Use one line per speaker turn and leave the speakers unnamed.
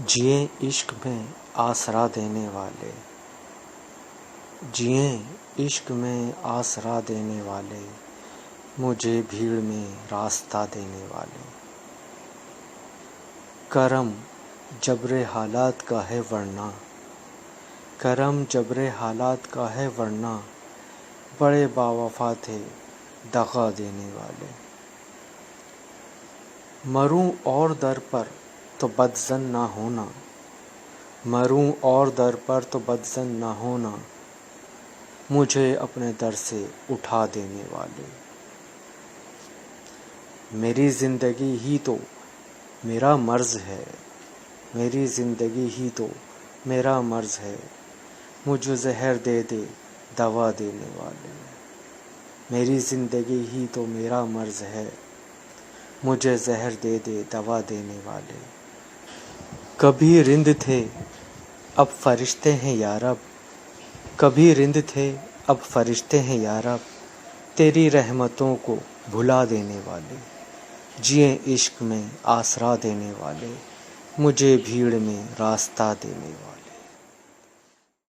جئیں عشق میں آسرا دینے والے، جئیں عشق میں آسرا دینے والے، مجھے بھیڑ میں راستہ دینے والے۔ کرم جبر حالات کا ہے ورنہ، کرم جبر حالات کا ہے ورنہ، بڑے باوفا تھے دغا دینے والے۔ مروں اور در پر تو بدظن نہ ہونا، مروں اور در پر تو بدظن نہ ہونا، مجھے اپنے در سے اٹھا دینے والے۔ میری زندگی ہی تو میرا مرض ہے، میری زندگی ہی تو میرا مرض ہے، مجھے زہر دے دے دوا دینے والے۔ میری زندگی ہی تو میرا مرض ہے، مجھے زہر دے دے دوا دینے والے۔ کبھی رند تھے اب فرشتے ہیں یا رب، کبھی رند تھے اب فرشتے ہیں یا رب، تیری رحمتوں کو بھلا دینے والے۔ جئیں عشق میں آسرا دینے والے، مجھے بھیڑ میں راستہ دینے والے۔